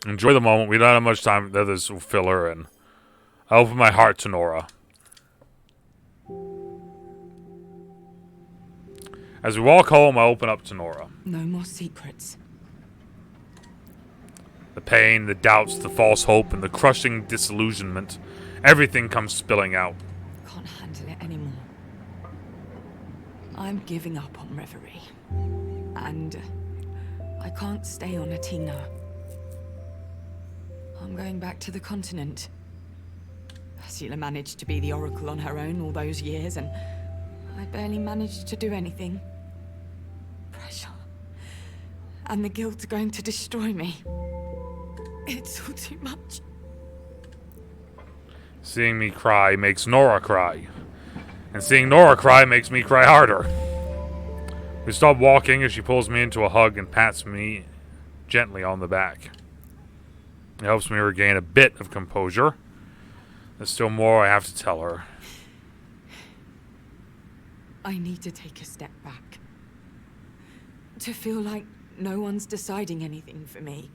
Enjoy the moment. We don't have much time. This will fill her in. I open my heart to Nora. As we walk home, I open up to Nora. No more secrets. The pain, the doubts, the false hope, and the crushing disillusionment. Everything comes spilling out. I can't handle it anymore. I'm giving up on Reverie. And I can't stay on Atina. I'm going back to the continent. Ursula managed to be the Oracle on her own all those years, and I barely managed to do anything. Pressure. And the guilt are going to destroy me. It's all too much. Seeing me cry makes Nora cry. And seeing Nora cry makes me cry harder. We stop walking as she pulls me into a hug and pats me gently on the back. It helps me regain a bit of composure. There's still more I have to tell her. I need to take a step back. To feel like no one's deciding anything for me.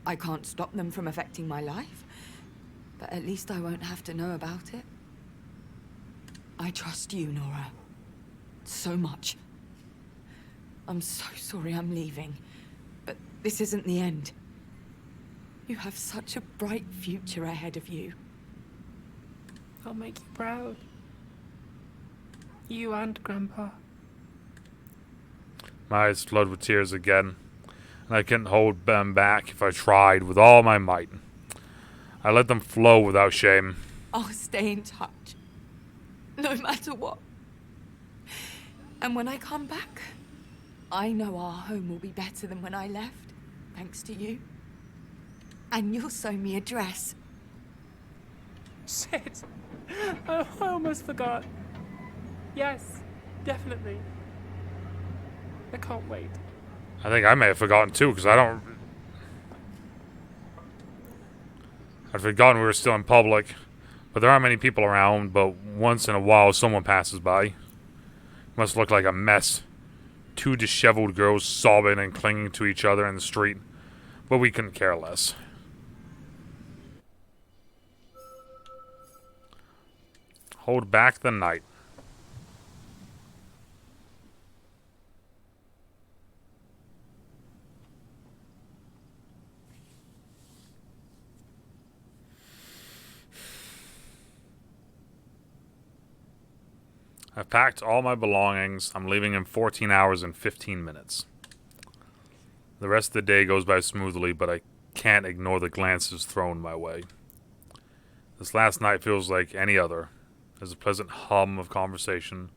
I can't stop them from affecting my life, but at least I won't have to know about it. I trust you, Nora. So much. I'm so sorry I'm leaving, but this isn't the end. You have such a bright future ahead of you. I'll make you proud. You and Grandpa. My eyes flood with tears again, and I couldn't hold them back if I tried with all my might. I let them flow without shame. I'll stay in touch. No matter what. And when I come back, I know our home will be better than when I left, thanks to you. And you'll sew me a dress. Shit! I almost forgot. Yes, definitely. I can't wait. I think I may have forgotten too, because I'd forgotten we were still in public. But there aren't many people around, but once in a while someone passes by. Must look like a mess. Two disheveled girls sobbing and clinging to each other in the street. But we couldn't care less. Hold back the night. I've packed all my belongings. I'm leaving in 14 hours and 15 minutes. The rest of the day goes by smoothly, but I can't ignore the glances thrown my way. This last night feels like any other. There's a pleasant hum of conversation.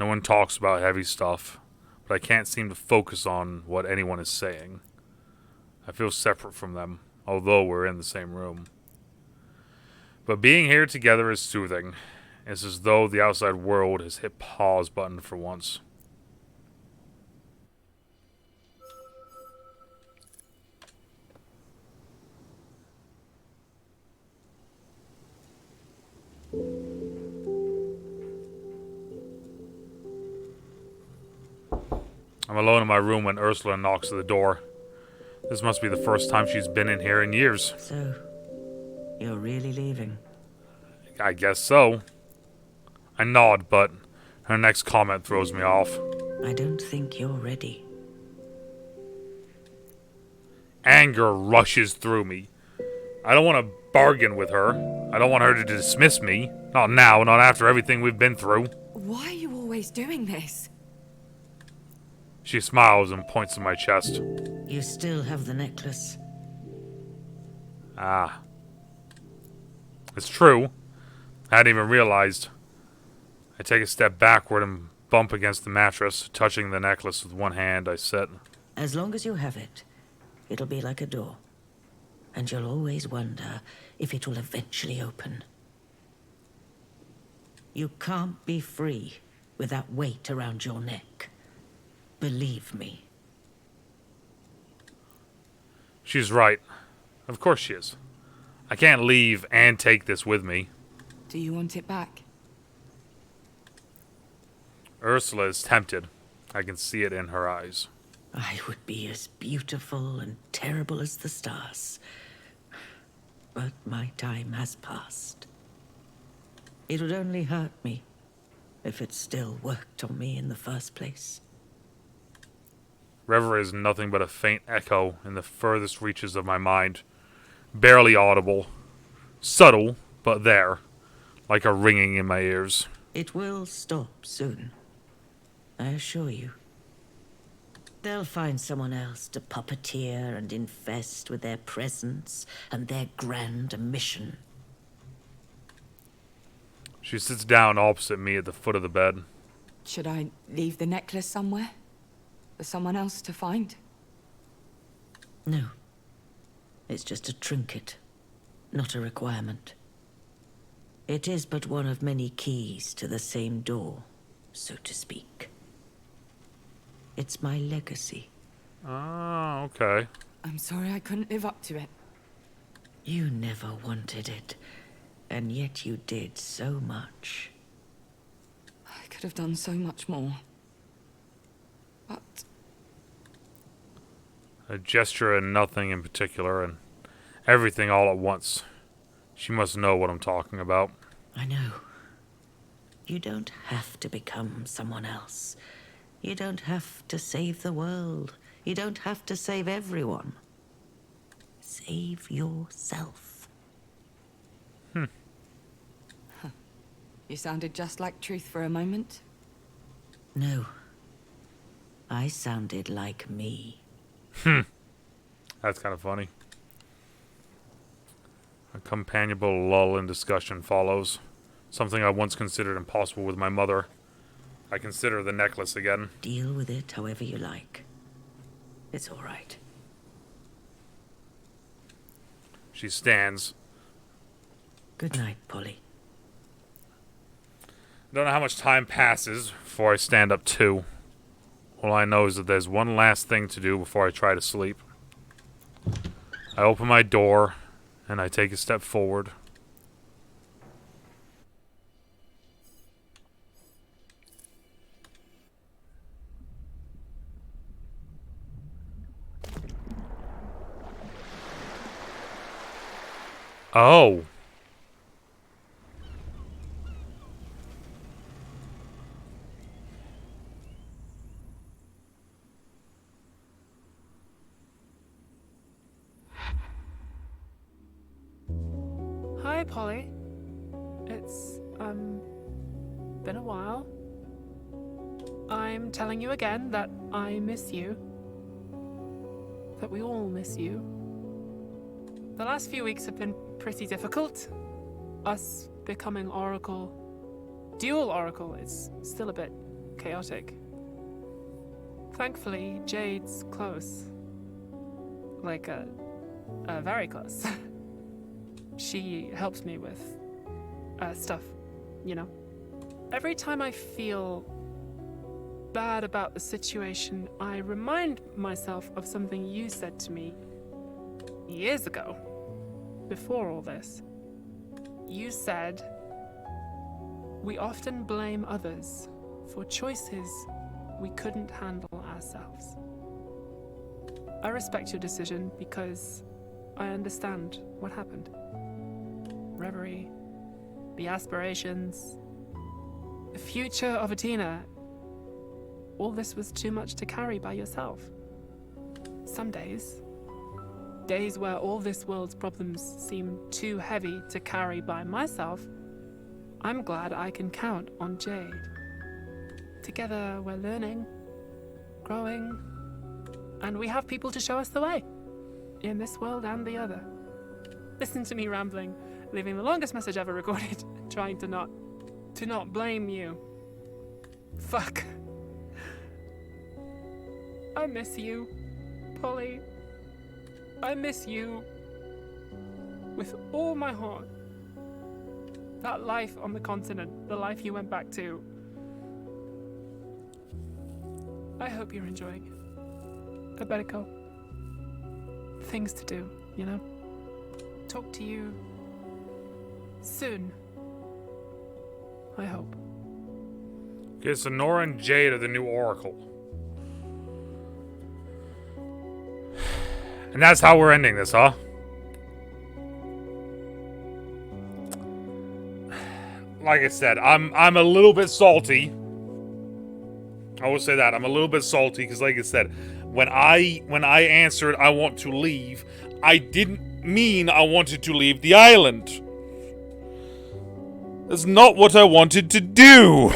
No one talks about heavy stuff, but I can't seem to focus on what anyone is saying. I feel separate from them, although we're in the same room. But being here together is soothing. It's as though the outside world has hit pause button for once. I'm alone in my room when Ursula knocks at the door. This must be the first time she's been in here in years. So, you're really leaving? I guess so. I nod, but her next comment throws me off. I don't think you're ready. Anger rushes through me. I don't want to bargain with her. I don't want her to dismiss me. Not now, not after everything we've been through. Why are you always doing this? She smiles and points to my chest. You still have the necklace. Ah. It's true. I hadn't even realized. I take a step backward and bump against the mattress, touching the necklace with one hand. I sit. As long as you have it, it'll be like a door. And you'll always wonder if it will eventually open. You can't be free with that weight around your neck. Believe me. She's right. Of course she is. I can't leave and take this with me. Do you want it back? Ursula is tempted. I can see it in her eyes. I would be as beautiful and terrible as the stars. But my time has passed. It would only hurt me if it still worked on me in the first place. Reverie is nothing but a faint echo in the furthest reaches of my mind. Barely audible. Subtle, but there. Like a ringing in my ears. It will stop soon. I assure you. They'll find someone else to puppeteer and infest with their presence and their grand mission. She sits down opposite me at the foot of the bed. Should I leave the necklace somewhere? For someone else to find? No. It's just a trinket, not a requirement. It is but one of many keys to the same door, so to speak. It's my legacy. Ah, okay. I'm sorry I couldn't live up to it. You never wanted it, and yet you did so much. I could have done so much more. But A gesture and nothing in particular, and everything all at once. She must know what I'm talking about. I know. You don't have to become someone else. You don't have to save the world. You don't have to save everyone. Save yourself. you sounded just like Truth for a moment. No. I sounded like me. That's kind of funny. A companionable lull in discussion follows. Something I once considered impossible with my mother. I consider the necklace again. Deal with it however you like. It's all right. She stands. Good night, Polly. Don't know how much time passes before I stand up too. All I know is that there's one last thing to do before I try to sleep. I open my door, and I take a step forward. Oh. Hi, Polly. It's, been a while. I'm telling you again that I miss you. That we all miss you. The last few weeks have been pretty difficult. Us becoming Oracle. Dual Oracle is still a bit chaotic. Thankfully, Jade's close. Like, very close. She helps me with stuff, you know. Every time I feel bad about the situation, I remind myself of something you said to me years ago, before all this. You said, we often blame others for choices we couldn't handle ourselves. I respect your decision because I understand what happened. Reverie, the aspirations, the future of Atina. All this was too much to carry by yourself. Some days where all this world's problems seem too heavy to carry by myself, I'm glad I can count on Jade. Together we're learning, growing, and we have people to show us the way, in this world and the other. Listen to me rambling, leaving the longest message ever recorded, trying to not blame you. Fuck. I miss you, Polly. I miss you with all my heart. That life on the continent, the life you went back to. I hope you're enjoying it. I better go. Things to do, you know? Talk to you soon. I hope. Okay, so Nora and Jade are the new Oracle. And that's how we're ending this, huh? Like I said, I'm a little bit salty. I will say that. I'm a little bit salty because, like I said, when I answered I want to leave, I didn't mean I wanted to leave the island. That's not what I wanted to do.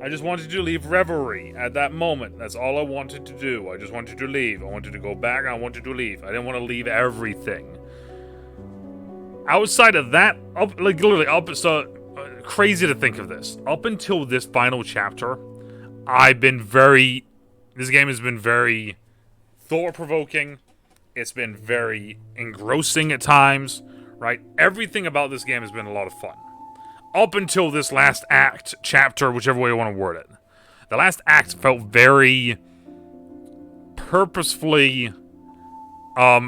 I just wanted to leave Reverie at that moment. That's all I wanted to do. I just wanted to leave. I wanted to go back. I wanted to leave. I didn't want to leave everything. Outside of that, crazy to think of this. Up until this final chapter, this game has been very thought-provoking. It's been very engrossing at times, right? Everything about this game has been a lot of fun. Up until this last act, chapter, whichever way you want to word it. The last act felt very purposefully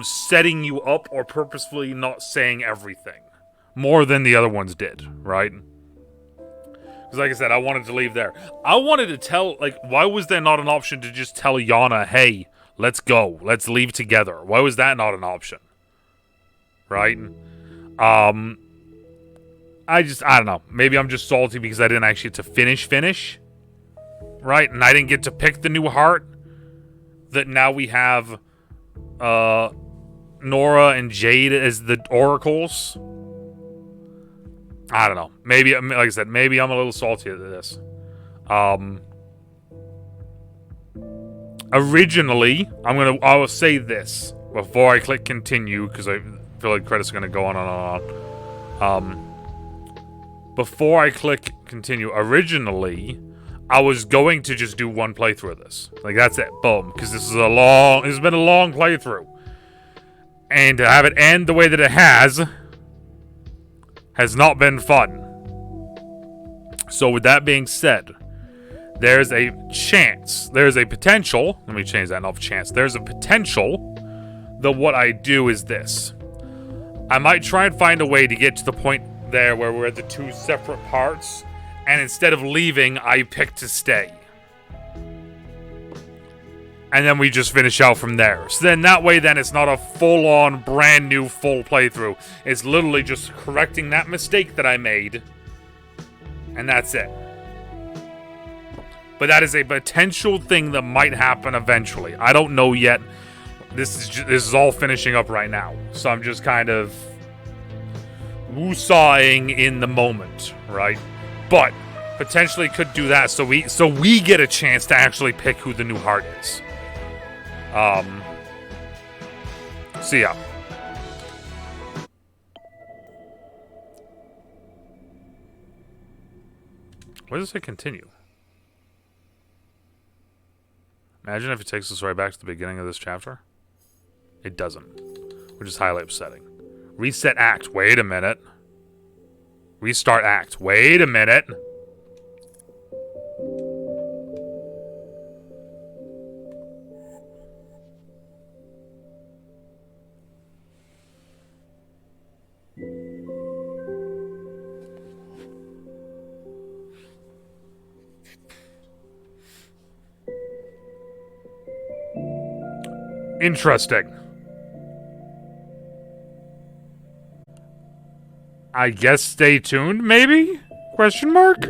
setting you up or purposefully not saying everything. More than the other ones did, right? Because like I said, I wanted to leave there. I wanted to tell, why was there not an option to just tell Yana, hey, let's go. Let's leave together. Why was that not an option? Right? I don't know. Maybe I'm just salty because I didn't actually get to finish. Right? And I didn't get to pick the new heart. That now we have Nora and Jade as the oracles. I don't know. Maybe, like I said, maybe I'm a little salty at this. Originally, I will say this before I click continue, because I feel like credits are going to go on and on. Before I click continue, originally, I was going to just do one playthrough of this. Like, that's it. Boom. Because this has been a long playthrough. And to have it end the way that it has not been fun. So with that being said, there's a potential, let me change that, not chance, there's a potential that what I do is this. I might try and find a way to get to the point there where we're at the two separate parts, and instead of leaving, I pick to stay. And then we just finish out from there. So then that way then it's not a full-on, brand new full playthrough. It's literally just correcting that mistake that I made. And that's it. But that is a potential thing that might happen eventually. I don't know yet. This is all finishing up right now. So I'm just kind of woosawing in the moment, right? But potentially could do that so we get a chance to actually pick who the new heart is. So yeah. Where does it continue? Imagine if it takes us right back to the beginning of this chapter. It doesn't. Which is highly upsetting. Reset act. Wait a minute. Restart act. Wait a minute. Interesting. I guess stay tuned, maybe? Question mark?